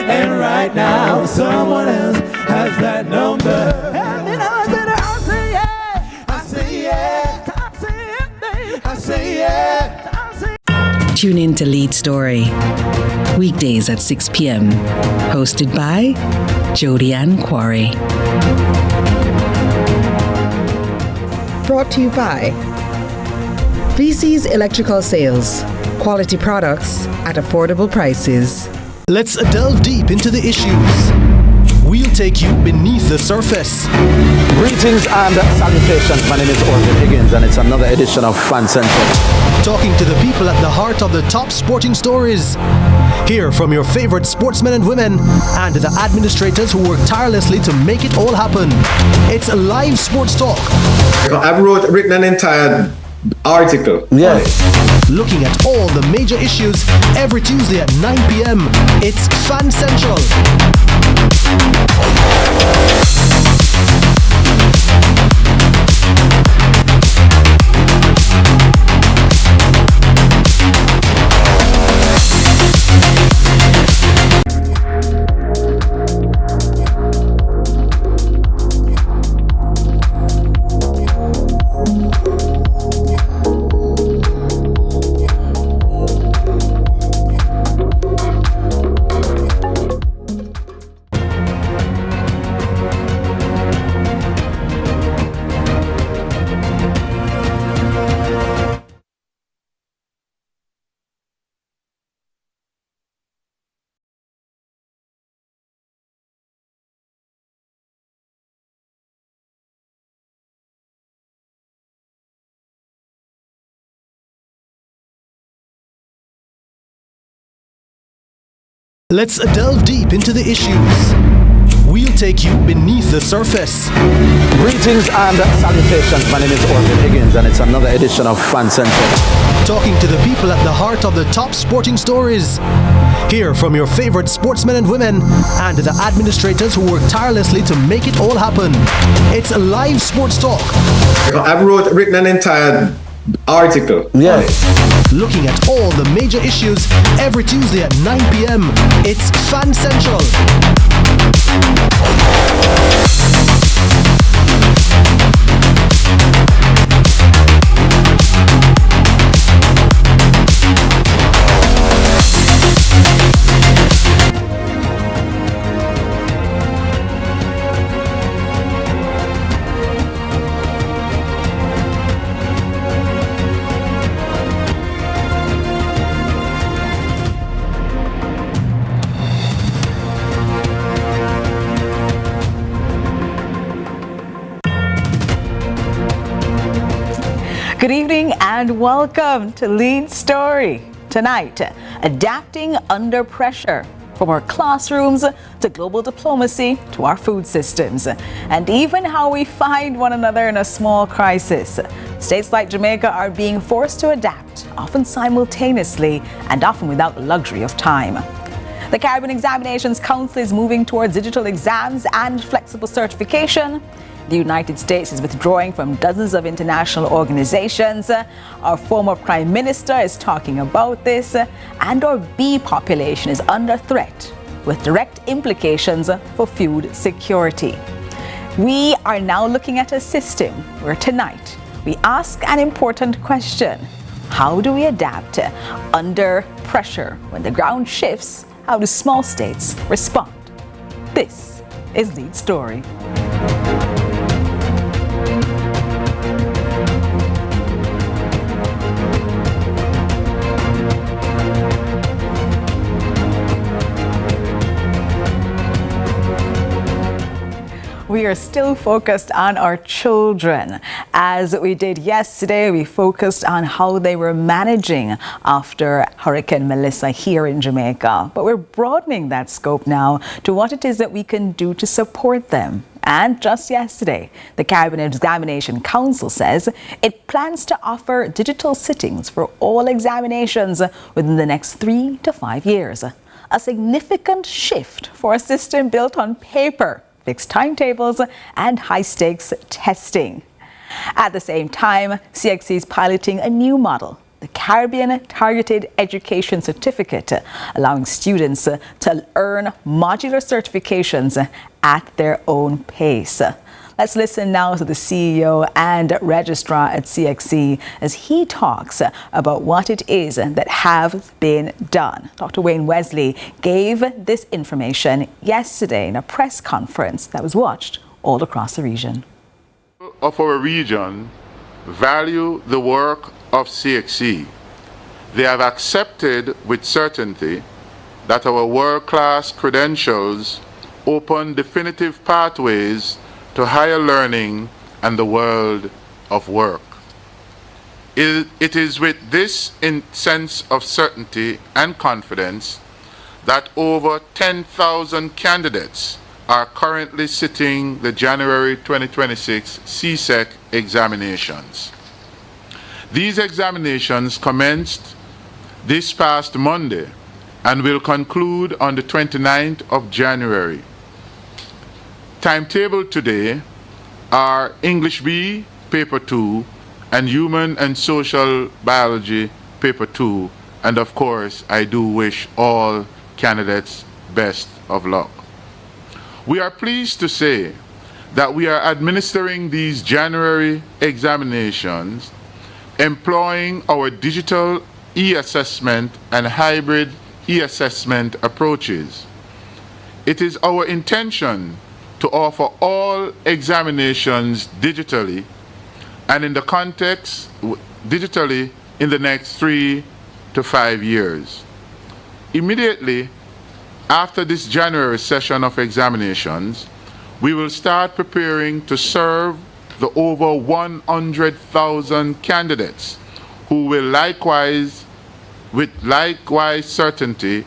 and right now someone else has that number. And then I say yeah, I say yeah, I say yeah, I say yeah, I say. Tune in to Lead Story, weekdays at 6 p.m. Hosted by Jody Ann Quarry. Brought to you by VC's Electrical Sales. Quality products at affordable prices. Let's delve deep into the issues. We'll take you beneath the surface. Greetings and salutations. My name is Orville Higgins and it's another edition of Fan Central. Talking to the people at the heart of the top sporting stories. Hear from your favorite sportsmen and women and the administrators who work tirelessly to make it all happen. It's a live sports talk. I've written an entire article. Yes. Looking at all the major issues every Tuesday at 9 p.m. It's Fan Central. Let's delve deep into the issues. We'll take you beneath the surface. Greetings and salutations. My name is Orville Higgins and it's another edition of Fan Central. Talking to the people at the heart of the top sporting stories. Hear from your favorite sportsmen and women and the administrators who work tirelessly to make it all happen. It's a live sports talk. I've written an entire article. Yes. Looking at all the major issues every Tuesday at 9 p.m. It's Fan Central. Good evening and welcome to Lead Story. Tonight, adapting under pressure, from our classrooms to global diplomacy to our food systems, and even how we find one another in a small crisis. States like Jamaica are being forced to adapt, often simultaneously and often without the luxury of time. The Caribbean Examinations Council is moving towards digital exams and flexible certification. The United States is withdrawing from dozens of international organizations. Our former Prime Minister is talking about this, and our bee population is under threat, with direct implications for food security. We are now looking at a system where tonight we ask an important question. How do we adapt under pressure when the ground shifts? How do small states respond? This is Lead Story. We are still focused on our children. As we did yesterday, we focused on how they were managing after Hurricane Melissa here in Jamaica. But we're broadening that scope now to what it is that we can do to support them. And just yesterday, the Caribbean Examination Council says it plans to offer digital sittings for all examinations within the next 3 to 5 years. A significant shift for a system built on paper, fixed timetables, and high-stakes testing. At the same time, CXC is piloting a new model, the Caribbean Targeted Education Certificate, allowing students to earn modular certifications at their own pace. Let's listen now to the CEO and registrar at CXC as he talks about what it is that have been done. Dr. Wayne Wesley gave this information yesterday in a press conference that was watched all across the region. Of our region value the work of CXC. They have accepted with certainty that our world-class credentials open definitive pathways to higher learning and the world of work. It is with this sense of certainty and confidence that over 10,000 candidates are currently sitting the January 2026 CSEC examinations. These examinations commenced this past Monday and will conclude on the 29th of January. Timetable today are English B, Paper 2, and Human and Social Biology, Paper 2, and of course, I do wish all candidates best of luck. We are pleased to say that we are administering these January examinations employing our digital e-assessment and hybrid e-assessment approaches. It is our intention to offer all examinations digitally and in the context digitally in the next 3 to 5 years. Immediately after this January session of examinations, we will start preparing to serve the over 100,000 candidates who will likewise, with likewise certainty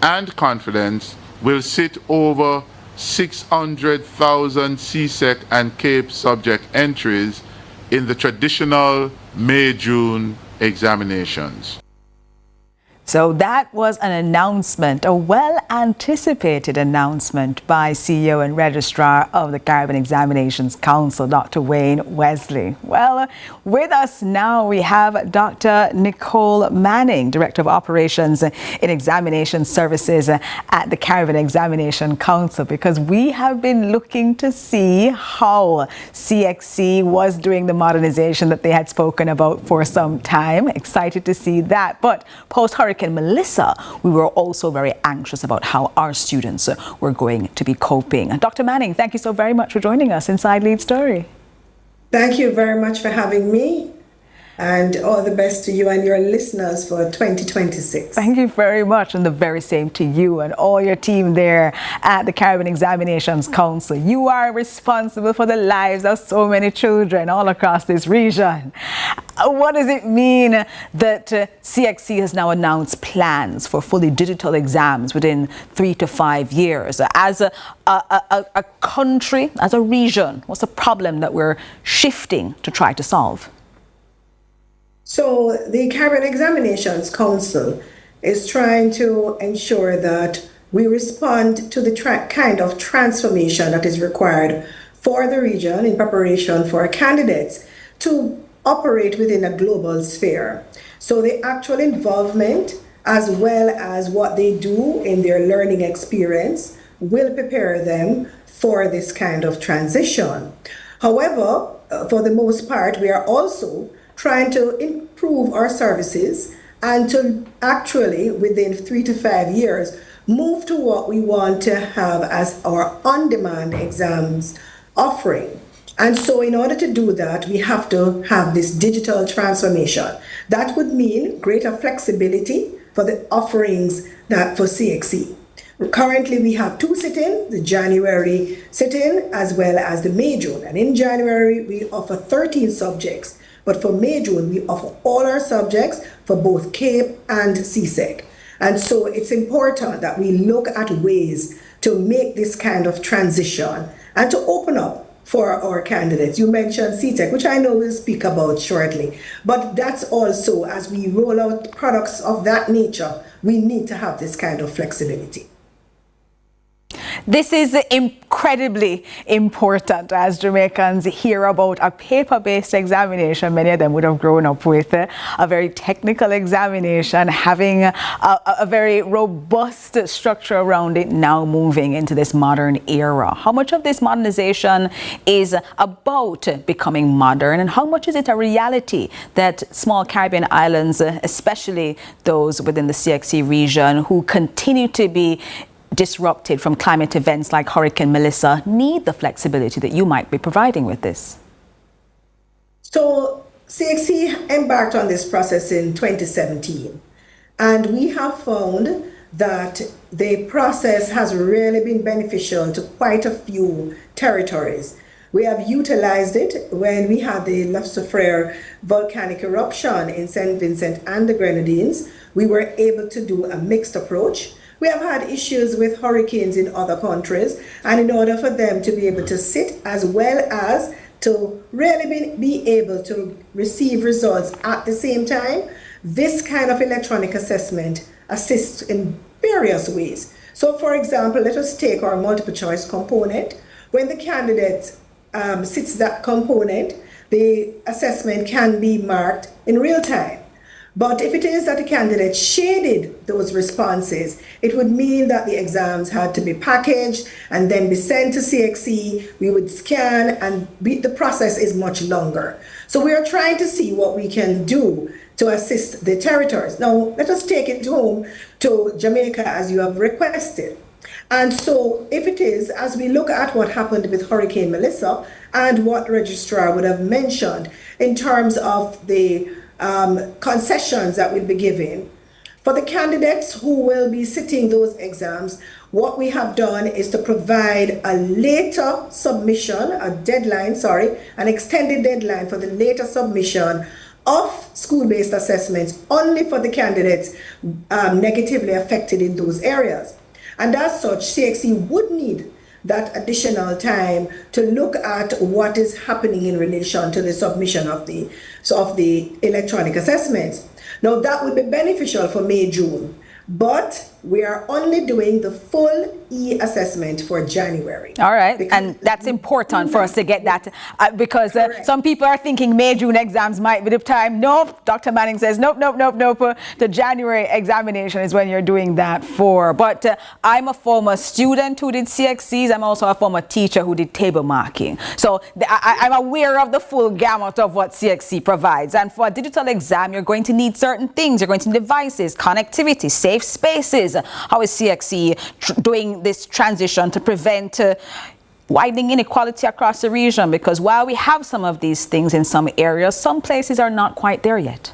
and confidence, will sit over 600,000 CSEC and CAPE subject entries in the traditional May-June examinations. So that was an announcement, a well-anticipated announcement by CEO and Registrar of the Caribbean Examinations Council, Dr. Wayne Wesley. Well, with us now we have Dr. Nicole Manning, Director of Operations in Examination Services at the Caribbean Examination Council, because we have been looking to see how CXC was doing the modernization that they had spoken about for some time. Excited to see that. But post-Hurricane Melissa, we were also very anxious about how our students were going to be coping. Dr. Manning, thank you so very much for joining us inside Lead Story. Thank you very much for having me, and all the best to you and your listeners for 2026. Thank you very much, and the very same to you and all your team there at the Caribbean Examinations Council. You are responsible for the lives of so many children all across this region. What does it mean that CXC has now announced plans for fully digital exams within 3 to 5 years? As a country, as a region, what's the problem that we're shifting to try to solve? So the Caribbean Examinations Council is trying to ensure that we respond to the kind of transformation that is required for the region in preparation for candidates to operate within a global sphere. So the actual involvement, as well as what they do in their learning experience, will prepare them for this kind of transition. However, for the most part, we are also trying to improve our services and to actually, within 3 to 5 years, move to what we want to have as our on-demand exams offering. And so in order to do that, we have to have this digital transformation. That would mean greater flexibility for the offerings that for CXC. Currently, we have 2 sit-ins, the January sit-in as well as the May-June. And in January, we offer 13 subjects. But for May-June, we offer all our subjects for both CAPE and CSEC. And so it's important that we look at ways to make this kind of transition and to open up for our candidates. You mentioned CTEC, which I know we'll speak about shortly. But that's also, as we roll out products of that nature, we need to have this kind of flexibility. This is incredibly important as Jamaicans hear about a paper-based examination. Many of them would have grown up with a very technical examination, having a very robust structure around it, now moving into this modern era. How much of this modernization is about becoming modern, and how much is it a reality that small Caribbean islands, especially those within the CXC region who continue to be disrupted from climate events like Hurricane Melissa, need the flexibility that you might be providing with this? So CXC embarked on this process in 2017, and we have found that the process has really been beneficial to quite a few territories. We have utilized it when we had the Le Soufrière volcanic eruption in St. Vincent and the Grenadines. We were able to do a mixed approach. We have had issues with hurricanes in other countries, and in order for them to be able to sit as well as to really be able to receive results at the same time, this kind of electronic assessment assists in various ways. So for example, let us take our multiple choice component. When the candidate sits that component, the assessment can be marked in real time. But if it is that the candidate shaded those responses, it would mean that the exams had to be packaged and then be sent to CXC. We would scan, and the process is much longer. So we are trying to see what we can do to assist the territories. Now, let us take it home to Jamaica as you have requested. And so if it is, as we look at what happened with Hurricane Melissa and what Registrar would have mentioned in terms of the concessions that will be given for the candidates who will be sitting those exams, what we have done is to provide a later submission, an extended deadline for the later submission of school-based assessments only for the candidates negatively affected in those areas. And as such, CXC would need that additional time to look at what is happening in relation to the submission of the electronic assessments. Now that would be beneficial for May, June, but we are only doing the full e-assessment for January. All right, and that's important for us to get that because some people are thinking May, June exams might be the time. Nope, Dr. Manning says nope. The January examination is when you're doing that for. But I'm a former student who did CXCs. I'm also a former teacher who did table marking. So I'm aware of the full gamut of what CXC provides. And for a digital exam, you're going to need certain things. You're going to need devices, connectivity, safe spaces. How is CXC doing this transition to prevent widening inequality across the region? Because while we have some of these things in some areas, some places are not quite there yet.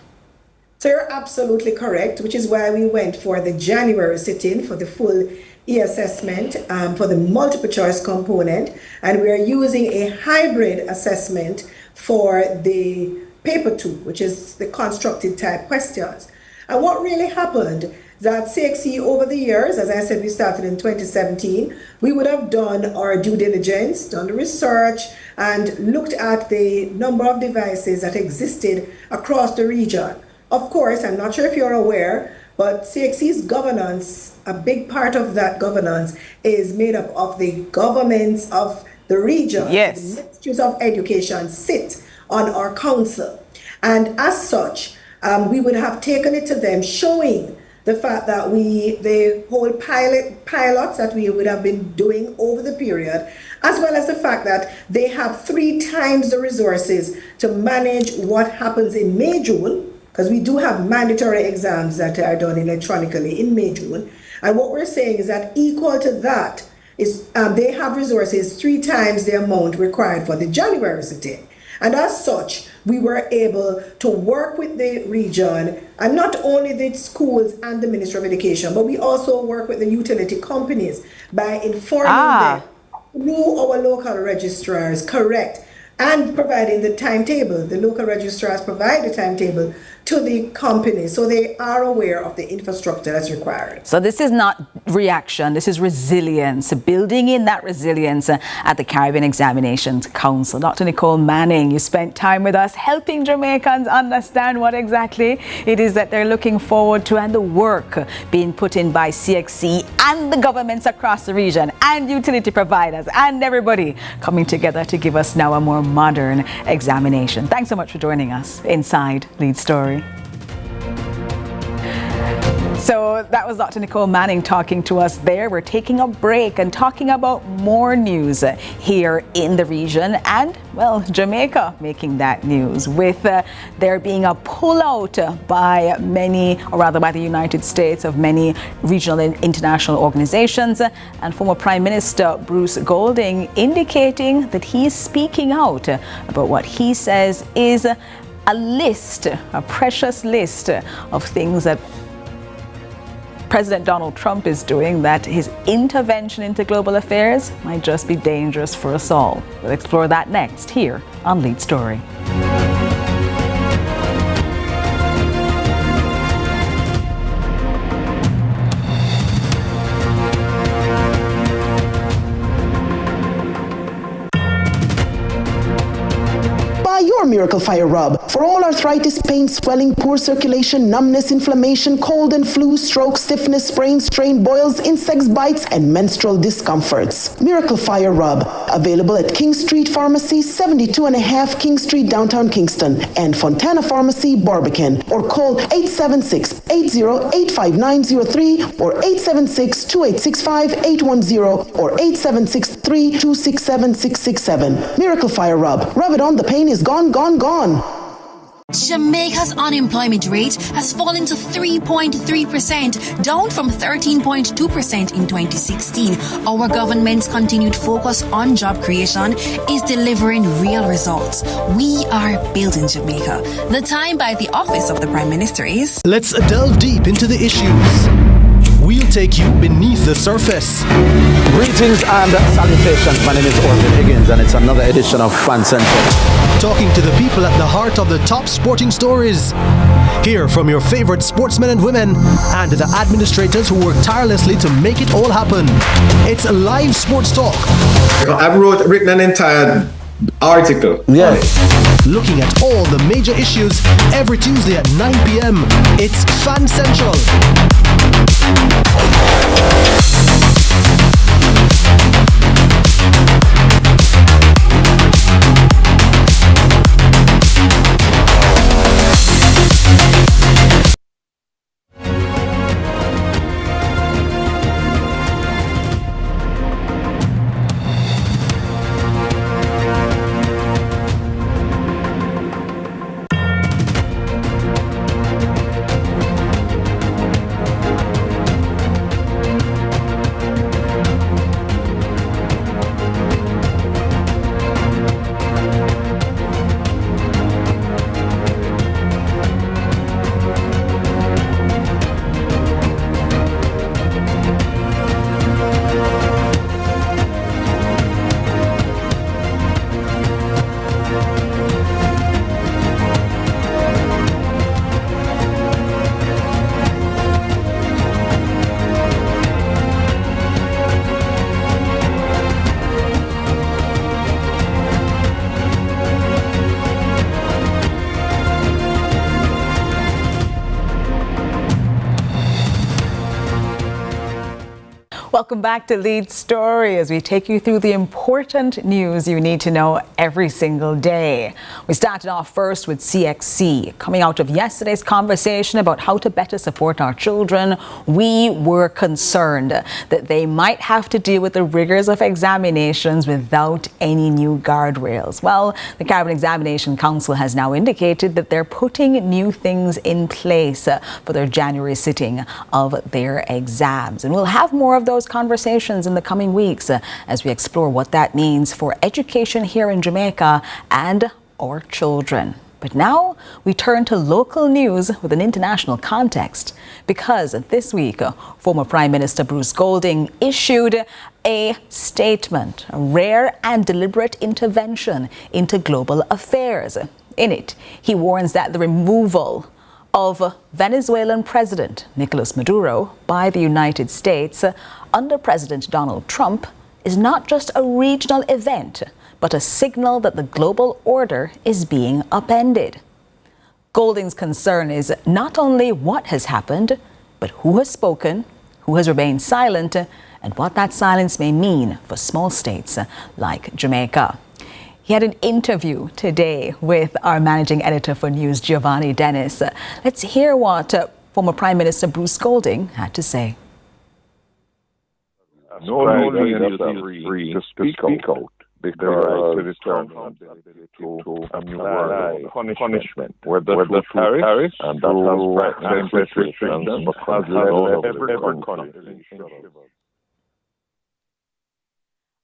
So you're absolutely correct, which is why we went for the January sit-in for the full e-assessment for the multiple choice component, and we are using a hybrid assessment for the paper 2, which is the constructed type questions. And what really happened that CXC over the years, as I said, we started in 2017, we would have done our due diligence, done the research, and looked at the number of devices that existed across the region. Of course, I'm not sure if you're aware, but CXC's governance, a big part of that governance is made up of the governments of the region. Yes. The ministries of education sit on our council. And as such, we would have taken it to them showing the fact that the whole pilots that we would have been doing over the period, as well as the fact that they have 3 times the resources to manage what happens in May, June, because we do have mandatory exams that are done electronically in May, June. And what we're saying is that equal to that is they have resources 3 times the amount required for the January sit-in. And as such, we were able to work with the region, and not only the schools and the Ministry of Education, but we also work with the utility companies by informing them through our local registrars, correct, and providing the timetable. The local registrars provide the timetable to the company, so they are aware of the infrastructure that's required. So this is not reaction, this is resilience, building in that resilience at the Caribbean Examinations Council. Dr. Nicole Manning, you spent time with us helping Jamaicans understand what exactly it is that they're looking forward to and the work being put in by CXC and the governments across the region and utility providers and everybody coming together to give us now a more modern examination. Thanks so much for joining us inside Lead Story. So that was Dr. Nicole Manning talking to us there. We're taking a break and talking about more news here in the region and, well, Jamaica making that news with there being a pullout by many, or rather by the United States, of many regional and international organizations, and former Prime Minister Bruce Golding indicating that he's speaking out about what he says is a list, a precious list of things that President Donald Trump is doing, that his intervention into global affairs might just be dangerous for us all. We'll explore that next here on Lead Story. Your Miracle Fire Rub for all arthritis, pain, swelling, poor circulation, numbness, inflammation, cold and flu, stroke, stiffness, sprains, strain, boils, insects, bites, and menstrual discomforts. Miracle Fire Rub, available at King Street Pharmacy, 72.5 King Street, downtown Kingston, and Fontana Pharmacy, Barbican, or call 876-80-85903 or 876-2865-810 or 876-3267667. Miracle Fire Rub. Rub it on, the pain is gone, gone, gone. Jamaica's unemployment rate has fallen to 3.3%, down from 13.2% in 2016. Our government's continued focus on job creation is delivering real results. We are building Jamaica. The time by the Office of the Prime Minister is... Let's delve deep into the issues. We'll take you beneath the surface. Greetings and salutations. My name is Orville Higgins, and it's another edition of Fan Central. Talking to the people at the heart of the top sporting stories. Hear from your favorite sportsmen and women and the administrators who work tirelessly to make it all happen. It's live sports talk. I've written an entire article. Yes. Looking at all the major issues every Tuesday at 9 p.m. It's Fan Central. Welcome back to Lead Story as we take you through the important news you need to know every single day. We started off first with CXC. Coming out of yesterday's conversation about how to better support our children, we were concerned that they might have to deal with the rigors of examinations without any new guardrails. Well, the Caribbean Examination Council has now indicated that they're putting new things in place for their January sitting of their exams. And we'll have more of those conversations in the coming weeks as we explore what that means for education here in Jamaica and our children. But now we turn to local news with an international context, because this week, former Prime Minister Bruce Golding issued a statement, a rare and deliberate intervention into global affairs. In it, he warns that the removal of Venezuelan President Nicolas Maduro by the United States under President Donald Trump is not just a regional event, but a signal that the global order is being upended. Golding's concern is not only what has happened, but who has spoken, who has remained silent, and what that silence may mean for small states like Jamaica. He had an interview today with our managing editor for news, Giovanni Dennis. Let's hear what former Prime Minister Bruce Golding had to say. No leader is free to speak out because to determine to a new world punishment, whether through tariffs, and that has practiced restrictions, but has led every country.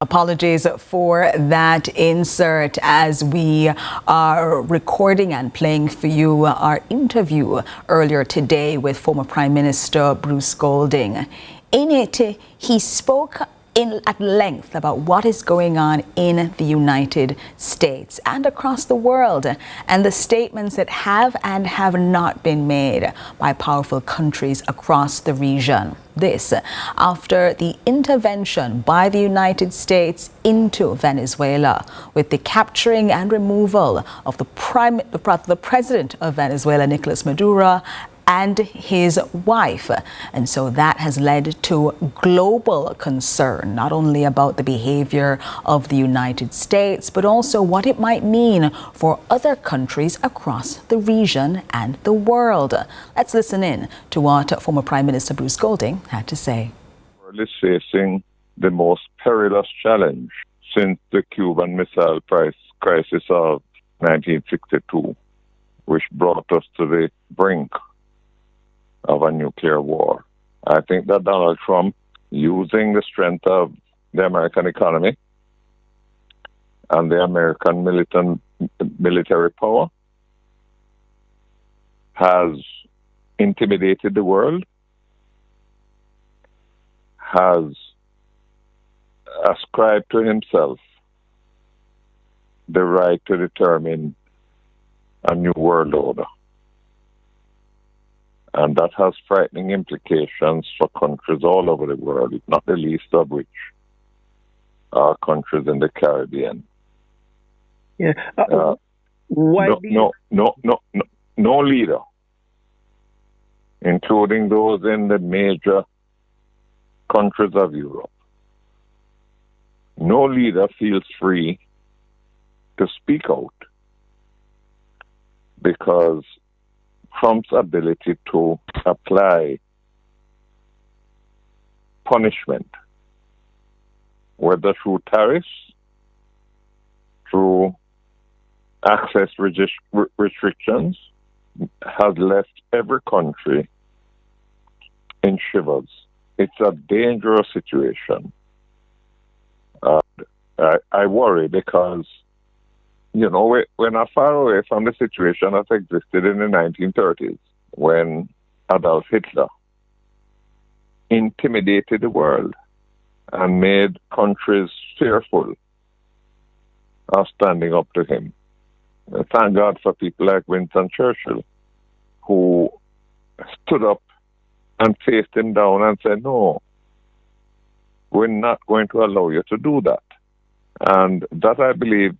Apologies for that insert as we are recording and playing for you our interview earlier today with former Prime Minister Bruce Golding. In it, he spoke at length about what is going on in the United States and across the world, and the statements that have and have not been made by powerful countries across the region. This after the intervention by the United States into Venezuela with the capturing and removal of the president of Venezuela, Nicolas Maduro, and his wife. And so that has led to global concern, not only about the behavior of the United States, but also what it might mean for other countries across the region and the world. Let's listen in to what former Prime Minister Bruce Golding had to say. The world is facing the most perilous challenge since the Cuban Missile Crisis of 1962, which brought us to the brink of a nuclear war. I think that Donald Trump, using the strength of the American economy and the American military power, has intimidated the world, has ascribed to himself the right to determine a new world order. And that has frightening implications for countries all over the world, not the least of which are countries in the Caribbean. Yeah. Why no leader, including those in the major countries of Europe, no leader feels free to speak out because Trump's ability to apply punishment, whether through tariffs, through access restrictions, has left every country in shivers. It's a dangerous situation. I worry because, you know, we're not far away from the situation that existed in the 1930s when Adolf Hitler intimidated the world and made countries fearful of standing up to him. Thank God for people like Winston Churchill, who stood up and faced him down and said, no, we're not going to allow you to do that. And that, I believe,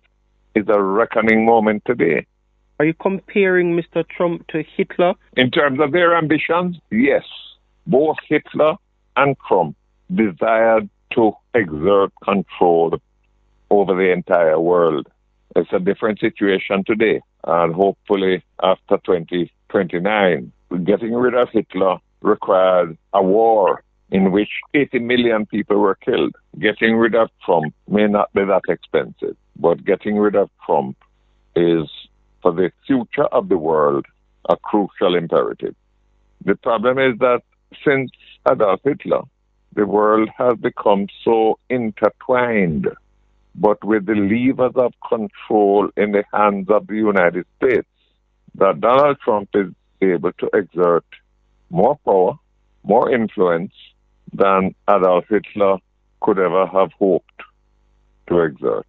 is a reckoning moment today. Are you comparing Mr. Trump to Hitler? In terms of their ambitions, yes. Both Hitler and Trump desired to exert control over the entire world. It's a different situation today. And hopefully, after 2029, getting rid of Hitler required a war in which 80 million people were killed. Getting rid of Trump may not be that expensive, but getting rid of Trump is, for the future of the world, a crucial imperative. The problem is that since Adolf Hitler, the world has become so intertwined, but with the levers of control in the hands of the United States, that Donald Trump is able to exert more power, more influence than Adolf Hitler could ever have hoped to exert.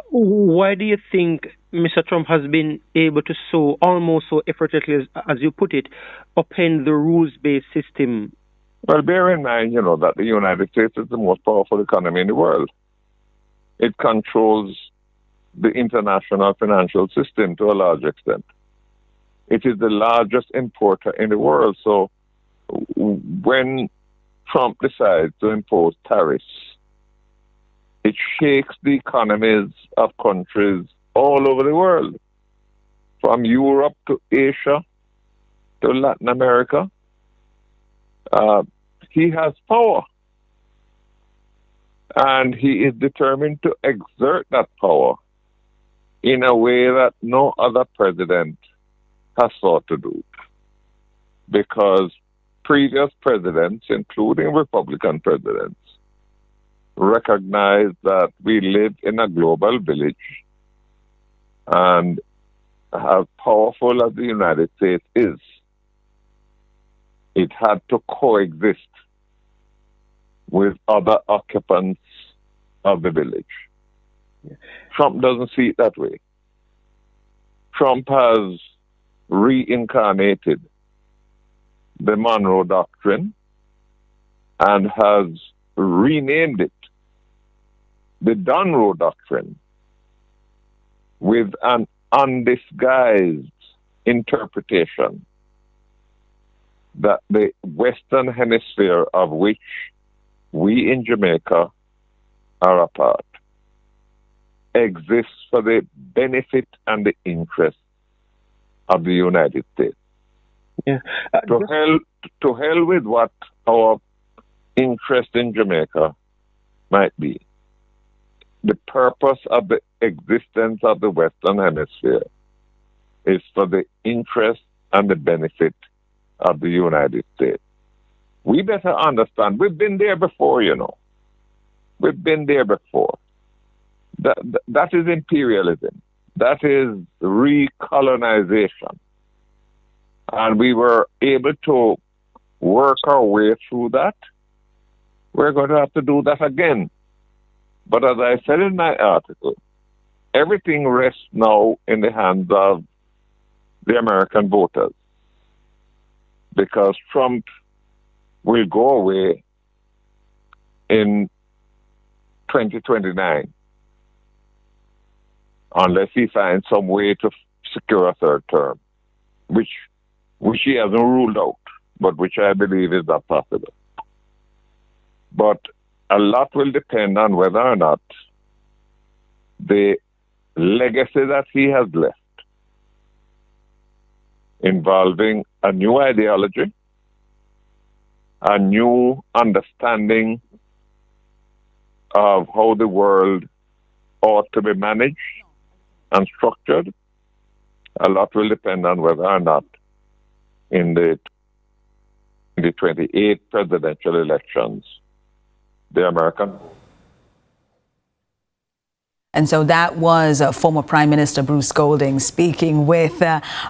Why do you think Mr. Trump has been able to almost so effortlessly, as you put it, upend the rules-based system? Well, bear in mind, that the United States is the most powerful economy in the world. It controls the international financial system to a large extent. It is the largest importer in the world. So when Trump decides to impose tariffs, it shakes the economies of countries all over the world, from Europe to Asia to Latin America. He has power, and he is determined to exert that power in a way that no other president has sought to do. Because previous presidents, including Republican presidents, recognized that we live in a global village, and as powerful as the United States is, it had to coexist with other occupants of the village. Yeah. Trump doesn't see it that way. Trump has reincarnated the Monroe Doctrine and has renamed it the Donroe Doctrine, with an undisguised interpretation that the Western Hemisphere, of which we in Jamaica are a part, exists for the benefit and the interest of the United States. Yeah. To hell with what our interest in Jamaica might be. The purpose of the existence of the Western Hemisphere is for the interest and the benefit of the United States. We better understand. We've been there before, We've been there before. That is imperialism. That is recolonization. And we were able to work our way through that. We're going to have to do that again. But as I said in my article, everything rests now in the hands of the American voters, because Trump will go away in 2029 unless he finds some way to secure a third term, which he hasn't ruled out, but which I believe is not possible. But a lot will depend on whether or not the legacy that he has left, involving a new ideology, a new understanding of how the world ought to be managed and structured, a lot will depend on whether or not in the 2028 presidential elections, the American. And so that was former Prime Minister Bruce Golding speaking with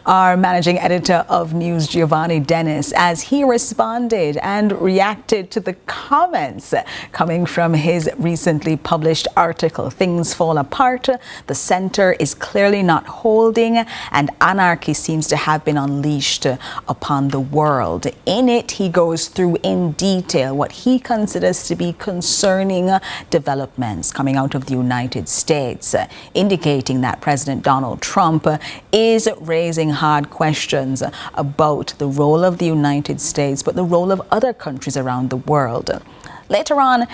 our managing editor of News, Giovanni Dennis, as he responded and reacted to the comments coming from his recently published article, Things Fall Apart, the center is clearly not holding, and anarchy seems to have been unleashed upon the world. In it, he goes through in detail what he considers to be concerning developments coming out of the United States. Indicating that President Donald Trump is raising hard questions about the role of the United States, but the role of other countries around the world. Later on,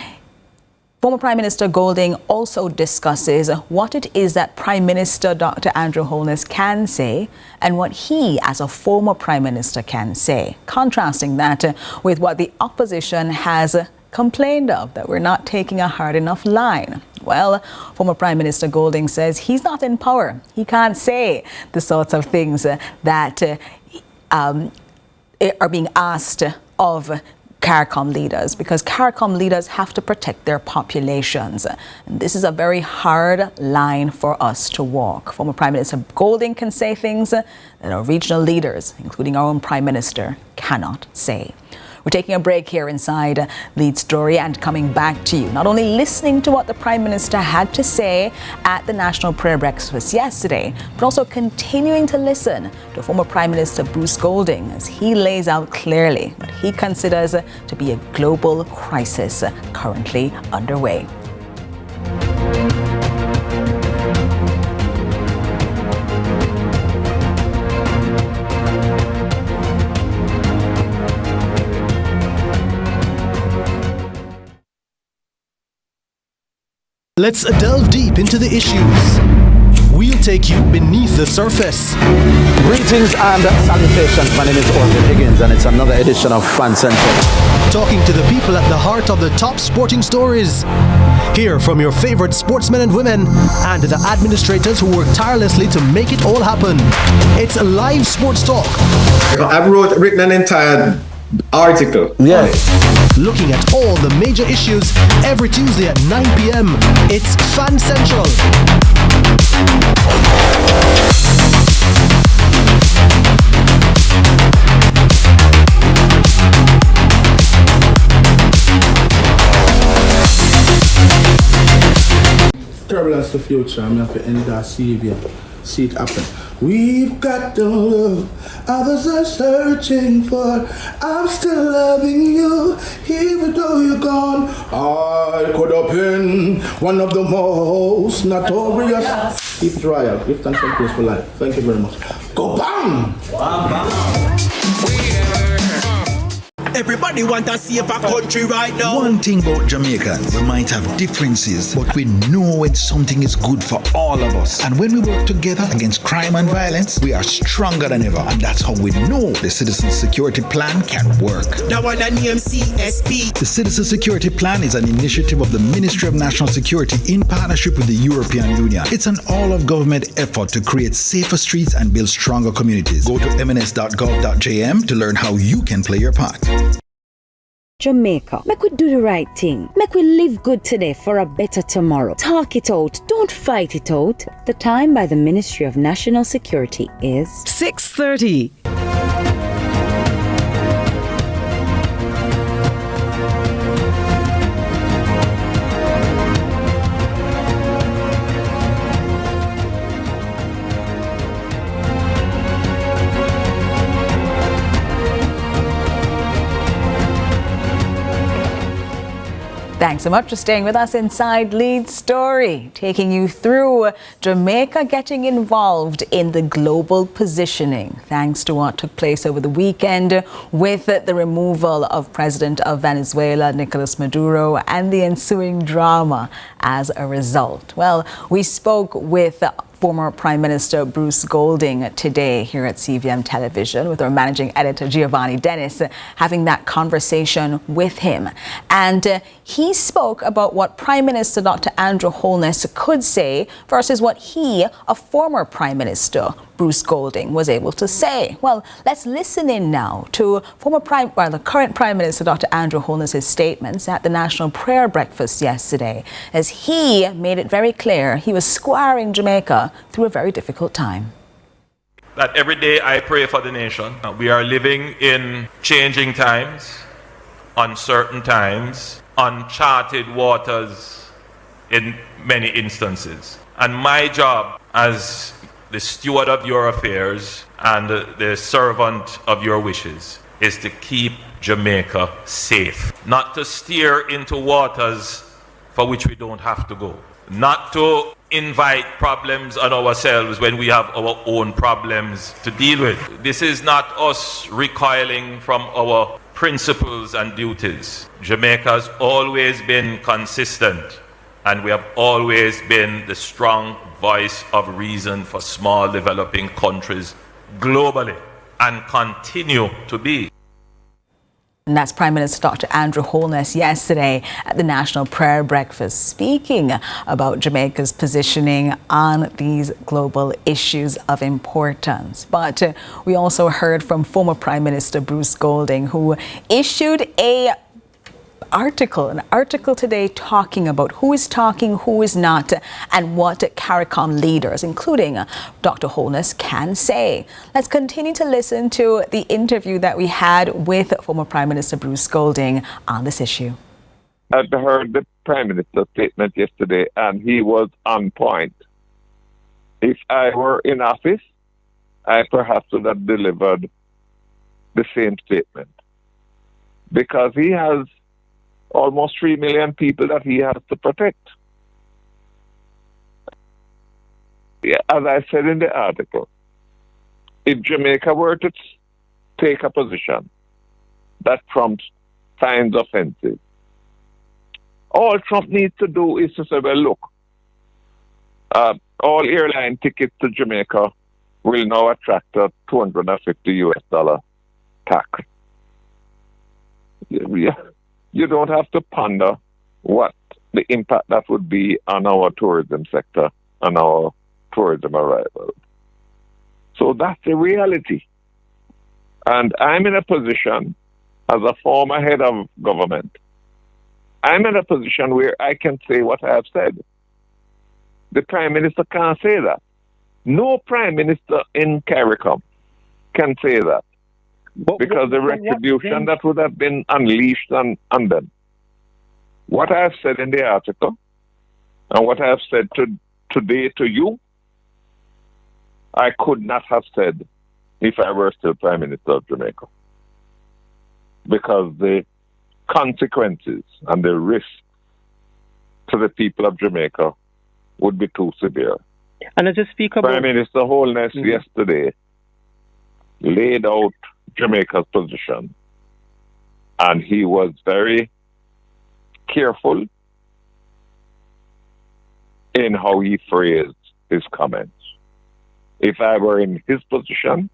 former Prime Minister Golding also discusses what it is that Prime Minister Dr. Andrew Holness can say and what he, as a former Prime Minister, can say, contrasting that with what the opposition has complained of, that we're not taking a hard enough line. Well, former Prime Minister Golding says he's not in power. He can't say the sorts of things that are being asked of CARICOM leaders, because CARICOM leaders have to protect their populations. And this is a very hard line for us to walk. Former Prime Minister Golding can say things that our regional leaders, including our own Prime Minister, cannot say. We're taking a break here inside Lead Story and coming back to you. Not only listening to what the Prime Minister had to say at the National Prayer Breakfast yesterday, but also continuing to listen to former Prime Minister Bruce Golding as he lays out clearly what he considers to be a global crisis currently underway. Let's delve deep into the issues. We'll take you beneath the surface. Greetings and salutations. My name is Orville Higgins, and it's another edition of Fan Central. Talking to the people at the heart of the top sporting stories. Hear from your favorite sportsmen and women and the administrators who work tirelessly to make it all happen. It's live sports talk. I've written an entire article. Yeah. Looking at all the major issues every Tuesday at 9 p.m. It's Fan Central. Turbulence the future. I'm going to end that CVM. See it happen. We've got the love others are searching for. I'm still loving you, even though you're gone. I could have been one of the most notorious. Keep it royal. Give thanks and praise for life. Thank you very much. Go bang! Everybody want to save a country right now. One thing about Jamaicans, we might have differences, but we know when something is good for all of us. And when we work together against crime and violence, we are stronger than ever. And that's how we know the Citizen Security Plan can work. That one name CSP. The Citizen Security Plan is an initiative of the Ministry of National Security in partnership with the European Union. It's an all-of-government effort to create safer streets and build stronger communities. Go to mns.gov.jm to learn how you can play your part. Jamaica, make we do the right thing. Make we live good today for a better tomorrow. Talk it out. Don't fight it out. The time by the Ministry of National Security is 6:30. Thanks so much for staying with us inside Lead Story, taking you through Jamaica getting involved in the global positioning, thanks to what took place over the weekend with the removal of President of Venezuela, Nicolas Maduro, and the ensuing drama as a result. Well, we spoke with former Prime Minister Bruce Golding today here at CVM Television with our managing editor Giovanni Dennis, having that conversation with him. And he spoke about what Prime Minister Dr. Andrew Holness could say versus what he, a former Prime Minister, Bruce Golding, was able to say. Well, let's listen in now to the current Prime Minister Dr. Andrew Holness's statements at the National Prayer Breakfast yesterday, as he made it very clear he was squaring Jamaica through a very difficult time. That every day I pray for the nation. We are living in changing times, uncertain times, uncharted waters in many instances. And my job as the steward of your affairs and the servant of your wishes is to keep Jamaica safe. Not to steer into waters for which we don't have to go. Not to invite problems on ourselves when we have our own problems to deal with. This is not us recoiling from our principles and duties. Jamaica has always been consistent, and we have always been the strong voice of reason for small developing countries globally, and continue to be. And that's Prime Minister Dr. Andrew Holness yesterday at the National Prayer Breakfast, speaking about Jamaica's positioning on these global issues of importance. But we also heard from former Prime Minister Bruce Golding, who issued a an article today talking about who is talking, who is not, and what CARICOM leaders, including Dr. Holness, can say. Let's continue to listen to the interview that we had with former Prime Minister Bruce Golding on this issue. I heard the Prime Minister's statement yesterday, and he was on point. If I were in office, I perhaps would have delivered the same statement. Because he has almost 3 million people that he has to protect. Yeah, as I said in the article, if Jamaica were to take a position that Trump finds offensive, all Trump needs to do is to say, well, look, all airline tickets to Jamaica will now attract a $250 tax. You don't have to ponder what the impact that would be on our tourism sector and our tourism arrivals. So that's the reality. And I'm in a position, as a former head of government, I'm in a position where I can say what I have said. The Prime Minister can't say that. No Prime Minister in CARICOM can say that. Because the retribution that would have been unleashed on them. What I have said in the article, and what I have said today to you, I could not have said if I were still Prime Minister of Jamaica. Because the consequences and the risk to the people of Jamaica would be too severe. And as you speak about... Prime Minister Holness yesterday laid out Jamaica's position, and he was very careful in how he phrased his comments. If I were in his position,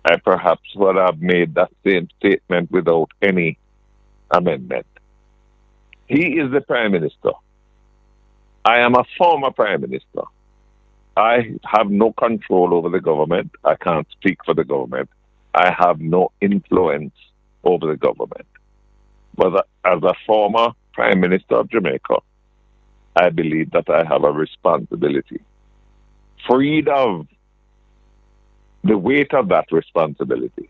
I perhaps would have made that same statement without any amendment. He is the Prime Minister. I am a former Prime Minister. I have no control over the government. I can't speak for the government. I have no influence over the government. But as a former Prime Minister of Jamaica, I believe that I have a responsibility. Freed of the weight of that responsibility,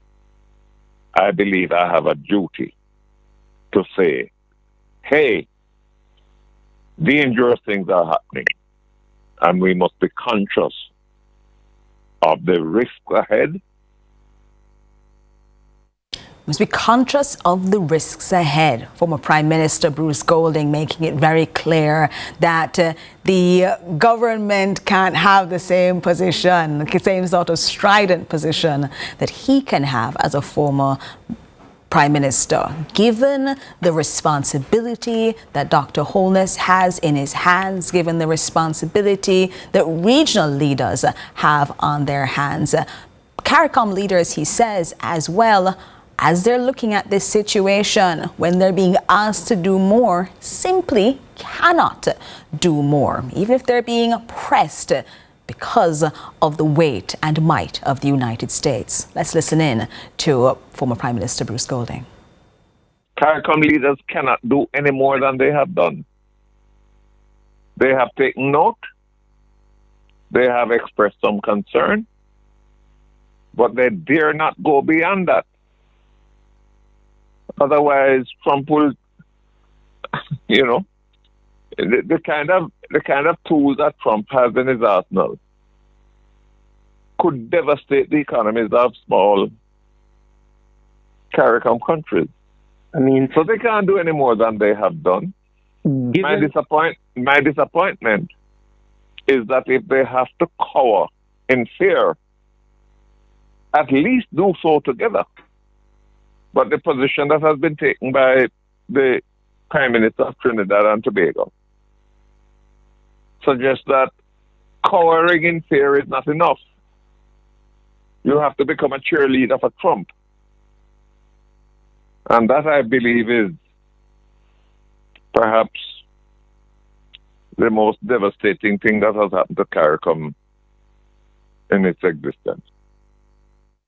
I believe I have a duty to say, hey, dangerous things are happening, and we must be conscious of the risk ahead. Must be conscious of the risks ahead. Former Prime Minister Bruce Golding making it very clear that the government can't have the same position, the same sort of strident position that he can have as a former Prime Minister, given the responsibility that Dr. Holness has in his hands, given the responsibility that regional leaders have on their hands. CARICOM leaders, he says, as well, as they're looking at this situation, when they're being asked to do more, simply cannot do more, even if they're being pressed because of the weight and might of the United States. Let's listen in to former Prime Minister Bruce Golding. CARICOM leaders cannot do any more than they have done. They have taken note. They have expressed some concern. But they dare not go beyond that. Otherwise, Trump will, the kind of tools that Trump has in his arsenal could devastate the economies of small CARICOM countries. So they can't do any more than they have done. My disappointment is that if they have to cower in fear, at least do so together. But the position that has been taken by the Prime Minister of Trinidad and Tobago suggests that cowering in fear is not enough. You have to become a cheerleader for Trump. And that, I believe, is perhaps the most devastating thing that has happened to CARICOM in its existence.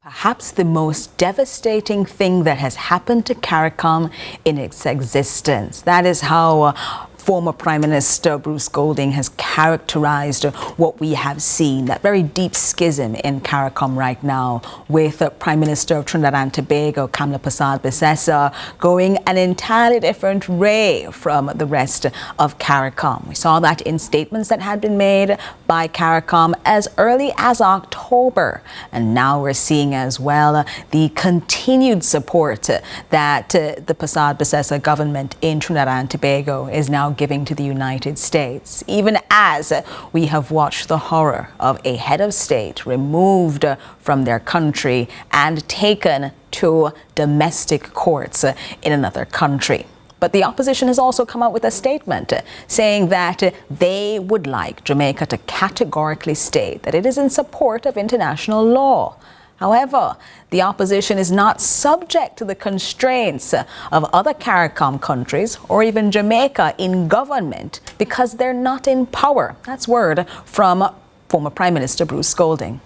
Perhaps the most devastating thing that has happened to CARICOM in its existence. That is how former Prime Minister Bruce Golding has characterized what we have seen, that very deep schism in CARICOM right now, with Prime Minister of Trinidad and Tobago, Kamla Persad-Bissessar, going an entirely different way from the rest of CARICOM. We saw that in statements that had been made by CARICOM as early as October. And now we're seeing as well the continued support that the Persad-Bissessar government in Trinidad and Tobago is now giving to the United States, even as we have watched the horror of a head of state removed from their country and taken to domestic courts in another country. But the opposition has also come out with a statement saying that they would like Jamaica to categorically state that it is in support of international law. However, the opposition is not subject to the constraints of other CARICOM countries or even Jamaica in government because they're not in power. That's word from former Prime Minister Bruce Golding.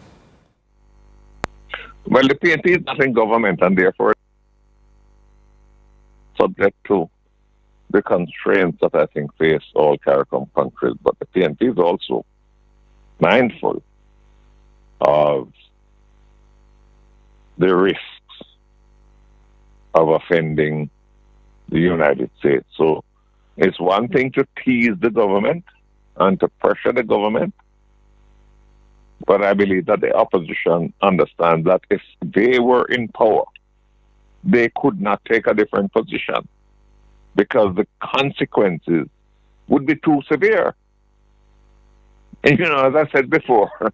Well, the PNP is not in government and therefore subject to the constraints that I think face all CARICOM countries. But the PNP is also mindful of the risks of offending the United States. So it's one thing to tease the government and to pressure the government, but I believe that the opposition understands that if they were in power, they could not take a different position because the consequences would be too severe. And, as I said before,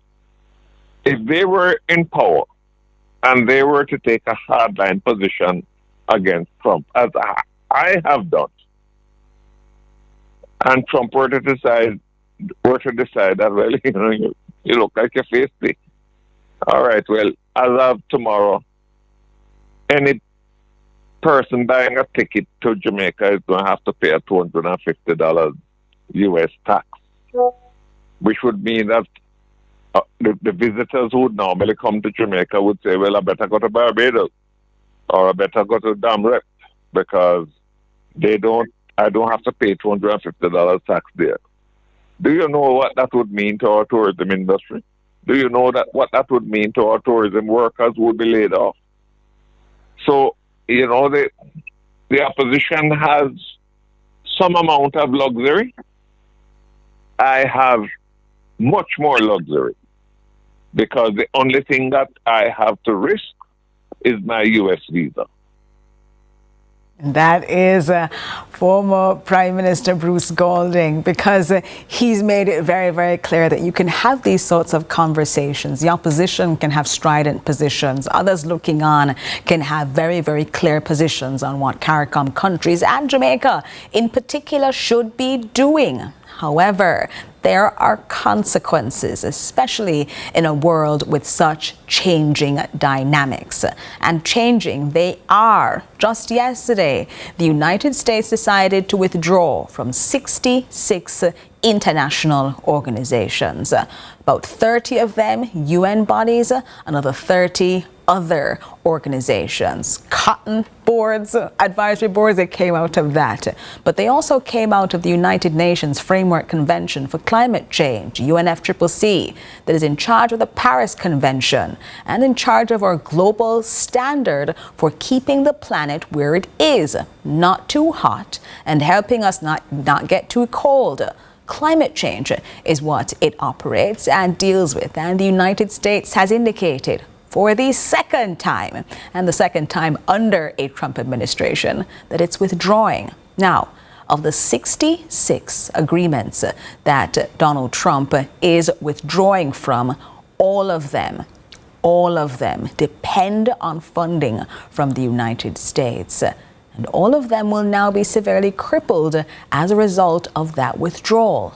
if they were in power, and they were to take a hardline position against Trump, as I have done, and Trump were to decide that, well, you look like you're feisty. All right, well, as of tomorrow, any person buying a ticket to Jamaica is going to have to pay a $250 U.S. tax, which would mean that the visitors who would normally come to Jamaica would say, well, I better go to Barbados or I better go to Damret because I don't have to pay $250 tax there. Do you know what that would mean to our tourism industry? Do you know what that would mean to our tourism workers who would be laid off? So, the opposition has some amount of luxury. I have much more luxury because the only thing that I have to risk is my U.S. visa. That is former Prime Minister Bruce Golding, because he's made it very, very clear that you can have these sorts of conversations. The opposition can have strident positions. Others looking on can have very, very clear positions on what CARICOM countries and Jamaica in particular should be doing. However, there are consequences, especially in a world with such changing dynamics. And changing they are. Just yesterday, the United States decided to withdraw from 66 international organizations. About 30 of them UN bodies, another 30 other organizations, cotton boards, advisory boards that came out of that. But they also came out of the United Nations Framework Convention for Climate Change, UNFCCC, that is in charge of the Paris Convention and in charge of our global standard for keeping the planet where it is, not too hot, and helping us not get too cold. Climate change is what it operates and deals with, and the United States has indicated for the second time, and the second time under a Trump administration, that it's withdrawing. Now, of the 66 agreements that Donald Trump is withdrawing from, all of them depend on funding from the United States. And all of them will now be severely crippled as a result of that withdrawal.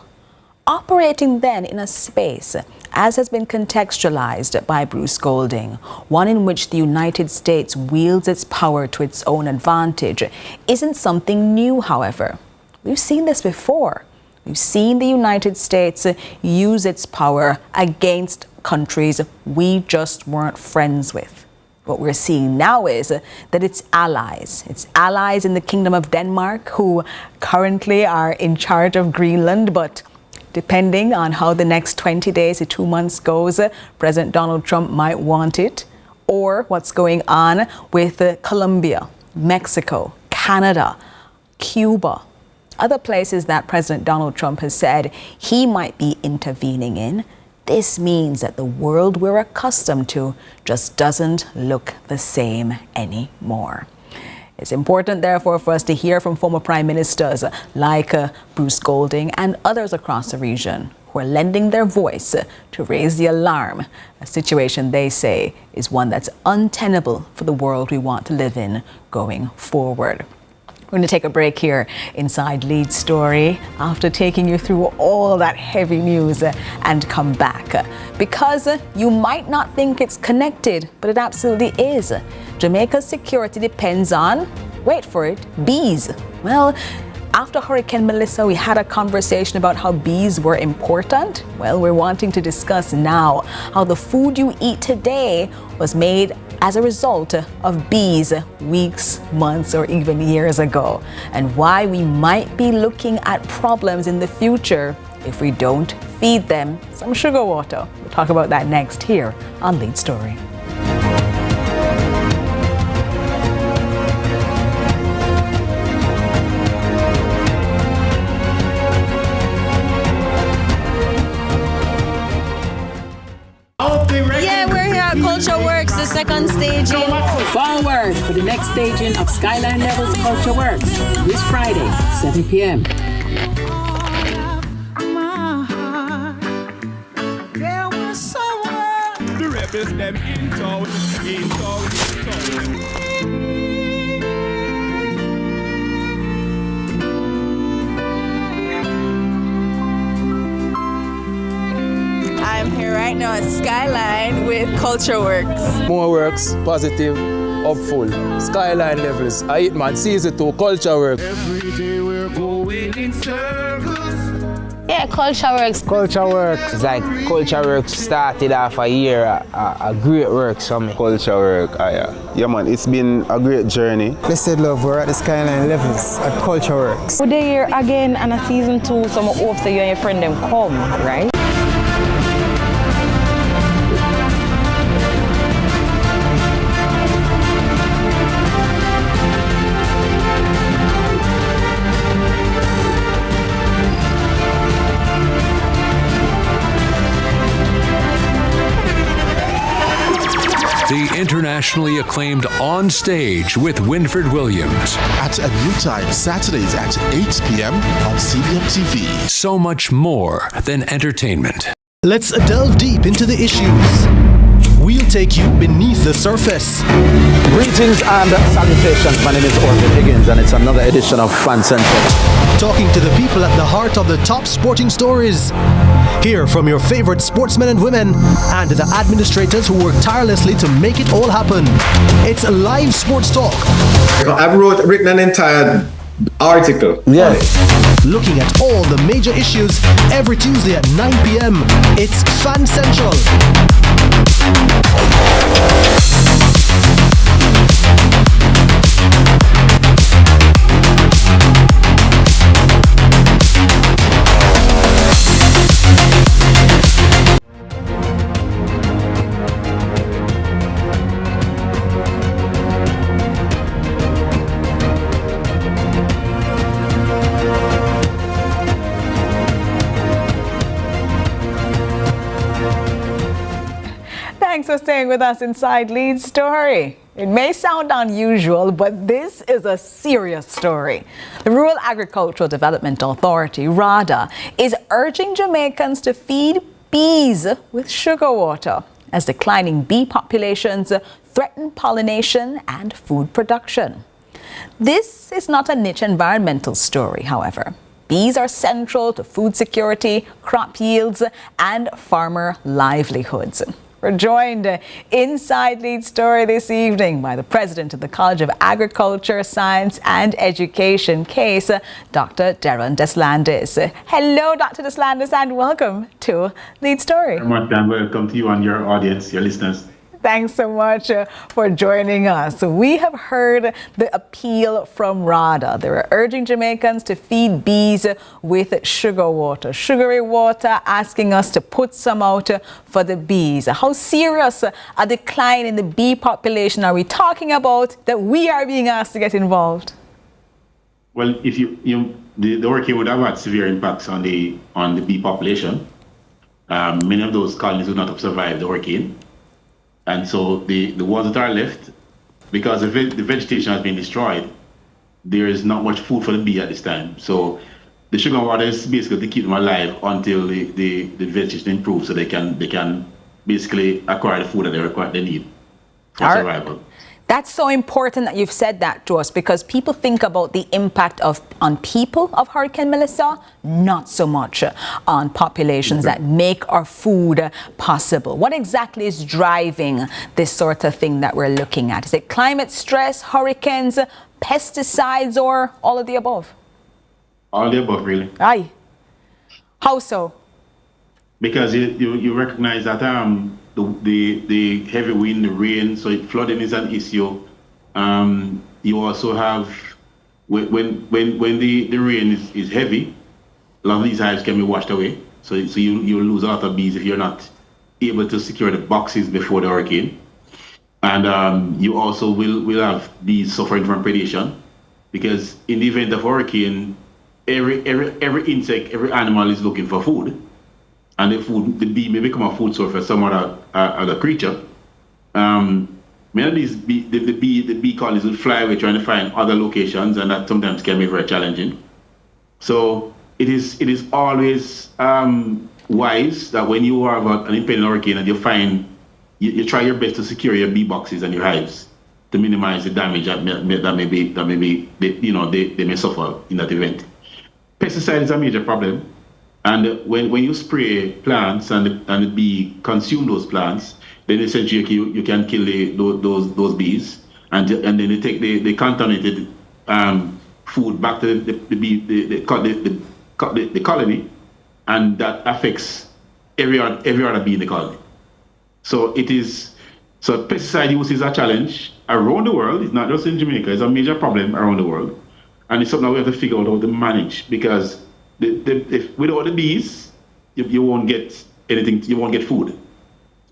Operating then in a space, as has been contextualized by Bruce Golding, one in which the United States wields its power to its own advantage, isn't something new, however. We've seen this before. We've seen the United States use its power against countries we just weren't friends with. What we're seeing now is that it's allies in the Kingdom of Denmark who currently are in charge of Greenland, but depending on how the next 20 days to 2 months goes, President Donald Trump might want it, or what's going on with Colombia, Mexico, Canada, Cuba, other places that President Donald Trump has said he might be intervening in. This means that the world we're accustomed to just doesn't look the same anymore. It's important, therefore, for us to hear from former prime ministers like Bruce Golding and others across the region who are lending their voice to raise the alarm, a situation they say is one that's untenable for the world we want to live in going forward. We're going to take a break here inside Lead Story after taking you through all that heavy news and come back. Because you might not think it's connected, but it absolutely is. Jamaica's security depends on, wait for it, bees. Well, after Hurricane Melissa, we had a conversation about how bees were important. Well, we're wanting to discuss now how the food you eat today was made as a result of bees weeks, months, or even years ago, and why we might be looking at problems in the future if we don't feed them some sugar water. We'll talk about that next here on Lead Story. Culture Works, the second staging. Forward for the next staging of Skyline Levels Culture Works this Friday, 7 p.m. The rebels them in town. I'm here right now at Skyline with Culture Works. More works, positive, hopeful. Skyline Levels, I eat man, season 2, Culture Works. Every day we're going in circles. Yeah, Culture Works. Culture Works. It's like Culture Works started off a year, a great work for me. Culture Work, yeah man, it's been a great journey. Blessed love, we're at the Skyline Levels at Culture Works. We're here again on a season 2, so I hope that you and your friend them come, right? The internationally acclaimed On Stage with Winford Williams. At a new time, Saturdays at 8 p.m. on CVM TV. So much more than entertainment. Let's delve deep into the issues. We'll take you beneath the surface. Greetings and salutations. My name is Orville Higgins, and it's another edition of Fan Central. Talking to the people at the heart of the top sporting stories. Hear from your favorite sportsmen and women and the administrators who work tirelessly to make it all happen. It's live sports talk. I've written an entire article. Yeah. Looking at all the major issues every Tuesday at 9 p.m. It's Fan Central. Thanks for staying with us inside Lead Story. It may sound unusual, but this is a serious story. The Rural Agricultural Development Authority, RADA, is urging Jamaicans to feed bees with sugar water as declining bee populations threaten pollination and food production. This is not a niche environmental story, however. Bees are central to food security, crop yields, and farmer livelihoods. We're joined inside Lead Story this evening by the president of the College of Agriculture, Science and Education, CASE, Dr. Darren Deslandis. Hello, Dr. Deslandis, and welcome to Lead Story. Very much, and welcome to you and your audience, your listeners. Thanks so much for joining us. We have heard the appeal from RADA. They're urging Jamaicans to feed bees with sugar water, sugary water, asking us to put some out for the bees. How serious a decline in the bee population are we talking about that we are being asked to get involved? Well, if the hurricane would have had severe impacts on the bee population. Many of those colonies would not have survived the hurricane. And so the ones that are left, because the vegetation has been destroyed, there is not much food for the bee at this time. So the sugar water is basically to keep them alive until the vegetation improves, so they can basically acquire the food that they need for survival. That's so important that you've said that to us, because people think about the impact on people of Hurricane Melissa, not so much on populations that make our food possible. What exactly is driving this sort of thing that we're looking at? Is it climate stress, hurricanes, pesticides, or all of the above? All of the above, really. Aye. How so? Because you recognize that the heavy wind, the rain, so flooding is an issue. You also have, when the rain is heavy, a lot of these hives can be washed away. So you lose a lot of bees if you're not able to secure the boxes before the hurricane. And you also will have bees suffering from predation, because in the event of hurricane, every insect, every animal is looking for food. And the bee may become a food source for some other creature. Many of these the bee colonies will fly away trying to find other locations, and that sometimes can be very challenging. So it is always wise that when you have an impending hurricane and you try your best to secure your bee boxes and your hives to minimize the damage that they may suffer in that event. Pesticide is a major problem. And when you spray plants and the bee consume those plants, then essentially you can kill those bees, and then they take the contaminated food back to the colony, and that affects every other bee in the colony. So pesticide use is a challenge around the world. It's not just in Jamaica. It's a major problem around the world, and it's something we have to figure out how to manage, because if without the bees, you won't get anything. You won't get food,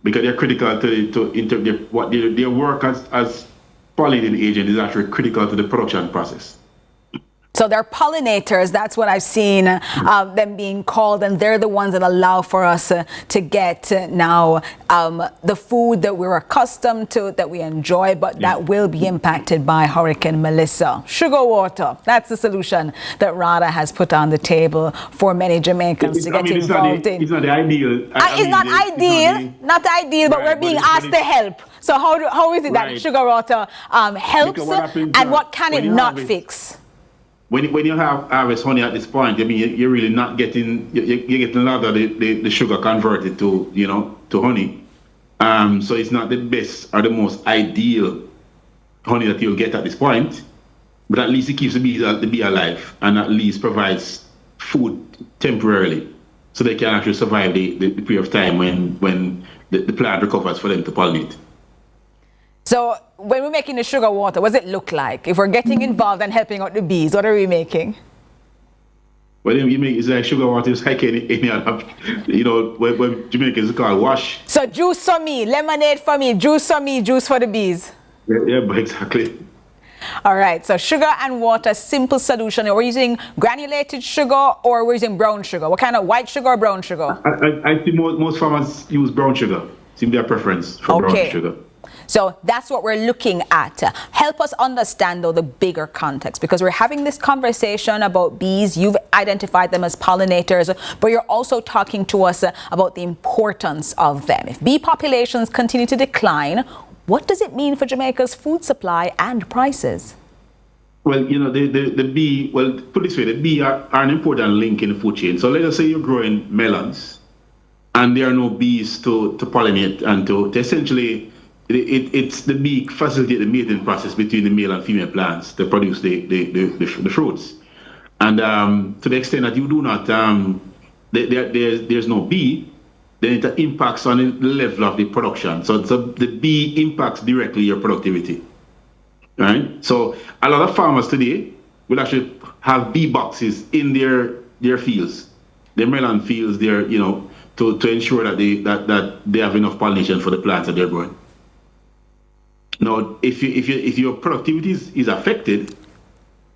because they're critical to their work as pollinating agent is actually critical to the production process. So they're pollinators. That's what I've seen them being called, and they're the ones that allow for us to get now the food that we're accustomed to, that we enjoy, but that will be impacted by Hurricane Melissa. Sugar water, that's the solution that RADA has put on the table for many Jamaicans to get involved in. It's not the ideal. Not ideal, but we're being asked to help. So how is it that sugar water helps, and what can it not fix? When you have harvest honey at this point, I mean, you're really not getting, you're getting a lot of the sugar converted to honey. So it's not the best or the most ideal honey that you'll get at this point, but at least it keeps the bee alive, and at least provides food temporarily, so they can actually survive the period of time when the plant recovers for them to pollinate. So when we're making the sugar water, what does it look like? If we're getting involved and helping out the bees, what are we making? Well, you make it's like sugar water, it's like any other, what Jamaicans call wash. So juice for me, lemonade for me, juice for the bees. Yeah, but exactly. All right, so sugar and water, simple solution. Are we using granulated sugar or we're using brown sugar? What kind of white sugar or brown sugar? I think most farmers use brown sugar. Seem their preference for brown sugar. So that's what we're looking at. Help us understand, though, the bigger context, because we're having this conversation about bees. You've identified them as pollinators, but you're also talking to us about the importance of them. If bee populations continue to decline, what does it mean for Jamaica's food supply and prices? Well, the bee, put it this way, the bee are an important link in the food chain. So let us say you're growing melons and there are no bees to pollinate and to essentially... It's the bee facilitate the mating process between the male and female plants to produce the fruits. And to the extent that you do not, there's no bee, then it impacts on the level of the production. So the bee impacts directly your productivity, right? So a lot of farmers today will actually have bee boxes in their fields, their melon fields, to ensure that they have enough pollination for the plants that they're growing. Now, if your productivity is affected,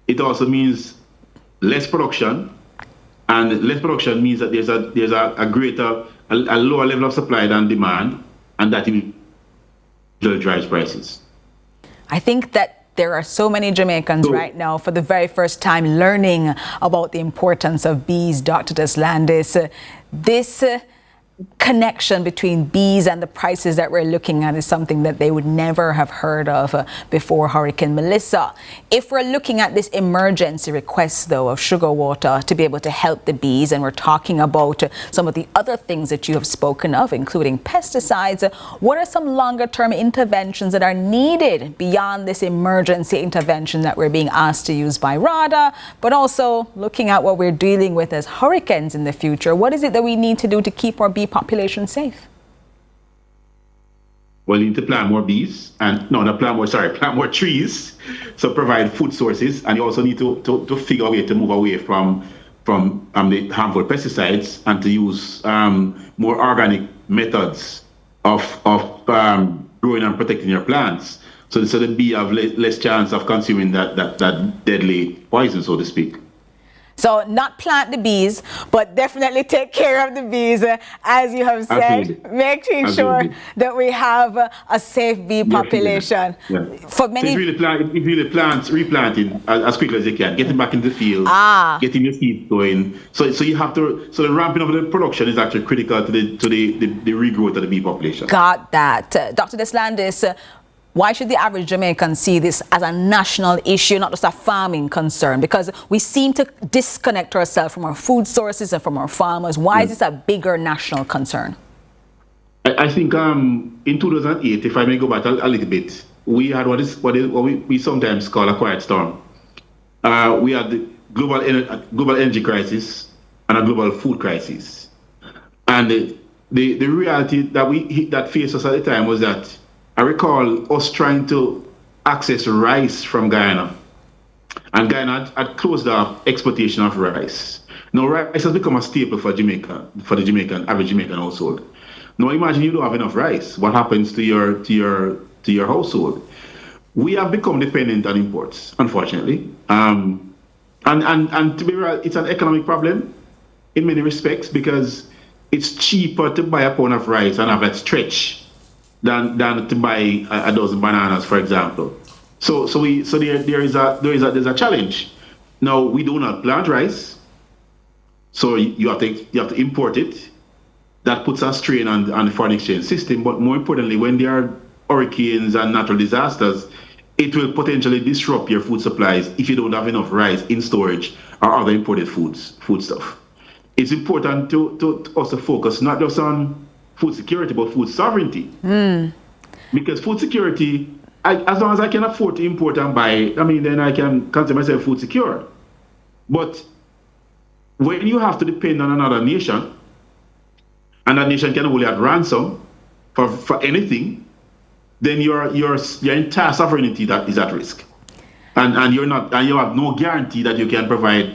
it also means less production, and less production means that there's a lower level of supply than demand, and that drives prices. I think that there are so many Jamaicans right now for the very first time learning about the importance of bees, Dr. Deslandis. This connection between bees and the prices that we're looking at is something that they would never have heard of before Hurricane Melissa. If we're looking at this emergency request, though, of sugar water to be able to help the bees, and we're talking about some of the other things that you have spoken of, including pesticides, what are some longer-term interventions that are needed beyond this emergency intervention that we're being asked to use by RADA, but also looking at what we're dealing with as hurricanes in the future? What is it that we need to do to keep our bee population safe? Well, you need to plant more bees plant more trees, so provide food sources, and you also need to figure a way to move away from the harmful pesticides and to use more organic methods of growing and protecting your plants, so the bee have less chance of consuming that deadly poison, so to speak. So not plant the bees, but definitely take care of the bees, as you have said. Absolutely. Making sure that we have a safe bee population. Yeah. For many, so replanting as quickly as you can, getting back in the field, getting your seeds going. So you have to. So the ramping up of the production is actually critical to the regrowth of the bee population. Got that, Dr. Deslandis. Why should the average Jamaican see this as a national issue, not just a farming concern? Because we seem to disconnect ourselves from our food sources and from our farmers. Why is this a bigger national concern? I think in 2008, if I may go back a little bit, we had what we sometimes call a quiet storm. We had the global energy crisis and a global food crisis. And the reality that faced us at the time was that I recall us trying to access rice from Guyana, and Guyana had closed off exportation of rice. Now rice has become a staple for Jamaica, for the average Jamaican household. Now imagine you don't have enough rice. What happens to your household? We have become dependent on imports, unfortunately. And to be real, it's an economic problem in many respects, because it's cheaper to buy a pound of rice and have that stretch than to buy a dozen bananas, for example. So there's a challenge. Now we do not plant rice, so you have to import it. That puts a strain on the foreign exchange system. But more importantly, when there are hurricanes and natural disasters, it will potentially disrupt your food supplies if you don't have enough rice in storage or other imported foodstuff. It's important to also focus not just on food security, but food sovereignty. Because food security, as long as I can afford to import and buy, then I can consider myself food secure. But when you have to depend on another nation, and that nation can hold you at ransom for anything, then your entire sovereignty that is at risk, and you have no guarantee that you can provide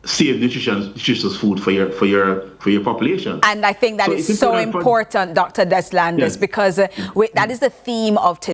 safe, nutritious food for your population. And I think that is so important, Dr. Deslandis, because that is the theme of today.